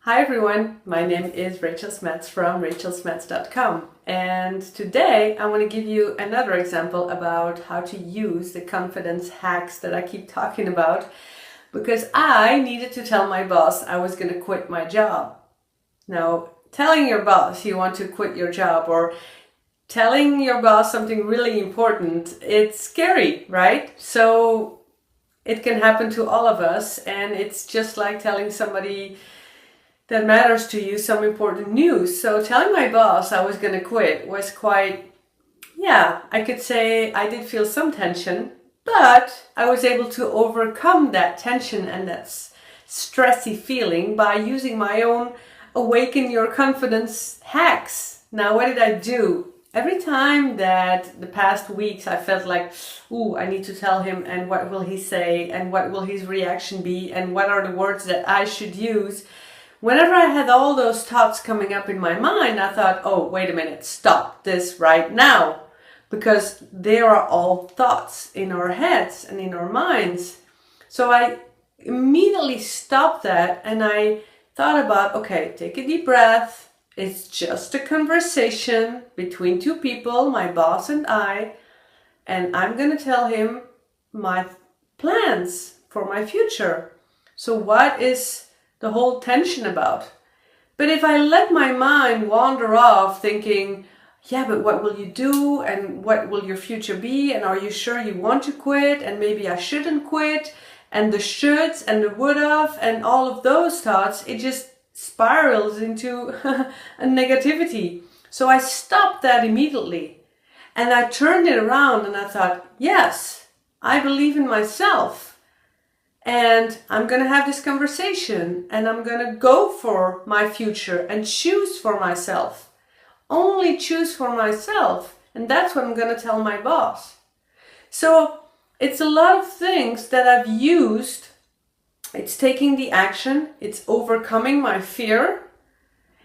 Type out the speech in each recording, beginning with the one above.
Hi everyone, my name is Rachel Smets from rachelsmets.com, and today I want to give you another example about how to use the confidence hacks that I keep talking about, because I needed to tell my boss I was going to quit my job. Now, telling your boss you want to quit your job or telling your boss something really important, it's scary, right? So it can happen to all of us, and it's just like telling somebody that matters to you some important news. So telling my boss I was going to quit was quite, I could say I did feel some tension, but I was able to overcome that tension and that stressy feeling by using my own awaken your confidence hacks. Now, what did I do? Every time that the past weeks I felt like, I need to tell him, and what will he say, and what will his reaction be, and what are the words that I should use? Whenever I had all those thoughts coming up in my mind, I thought, wait a minute, stop this right now. Because they are all thoughts in our heads and in our minds. So I immediately stopped that and I thought about, okay, take a deep breath. It's just a conversation between two people, my boss and I'm going to tell him my plans for my future. So what is the whole tension about? But if I let my mind wander off thinking, but what will you do, and what will your future be, and are you sure you want to quit, and maybe I shouldn't quit, and the shoulds and the would have and all of those thoughts, it just spirals into a negativity. So I stopped that immediately and I turned it around and I thought, yes, I believe in myself. And I'm going to have this conversation and I'm going to go for my future and choose for myself. Only choose for myself. And that's what I'm going to tell my boss. So it's a lot of things that I've used. It's taking the action. It's overcoming my fear.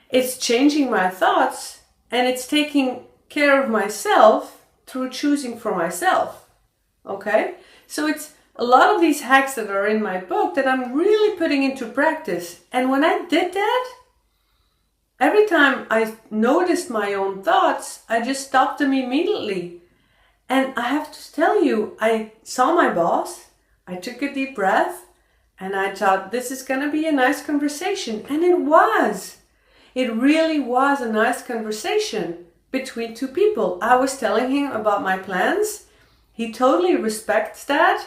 It's changing my thoughts. And it's taking care of myself through choosing for myself. Okay? So it's a lot of these hacks that are in my book that I'm really putting into practice. And when I did that, every time I noticed my own thoughts, I just stopped them immediately. And I have to tell you, I saw my boss, I took a deep breath, and I thought, this is going to be a nice conversation. And it was. It really was a nice conversation between two people. I was telling him about my plans. He totally respects that.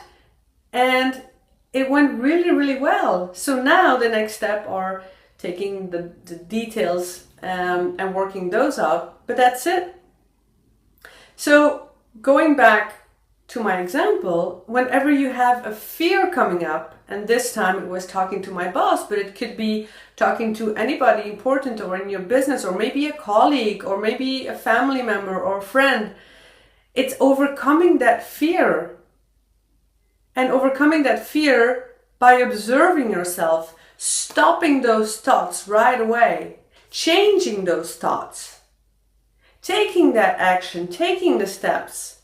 And it went really, really well. So now the next step are taking the details and working those out. But that's it. So going back to my example, whenever you have a fear coming up, and this time it was talking to my boss, but it could be talking to anybody important or in your business, or maybe a colleague, or maybe a family member or a friend, it's overcoming that fear. And overcoming that fear by observing yourself, stopping those thoughts right away, changing those thoughts, taking that action, taking the steps,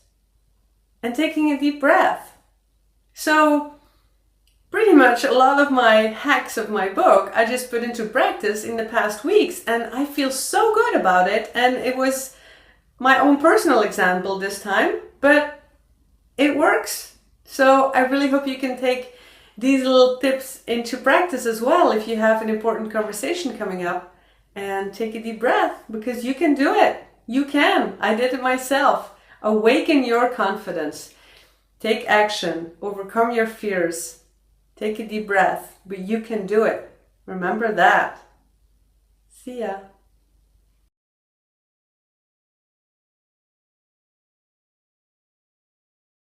and taking a deep breath. So pretty much a lot of my hacks of my book I just put into practice in the past weeks, and I feel so good about it. And it was my own personal example this time, but it works. So I really hope you can take these little tips into practice as well if you have an important conversation coming up, and take a deep breath, because you can do it. You can. I did it myself. Awaken your confidence. Take action. Overcome your fears. Take a deep breath, but you can do it. Remember that. See ya.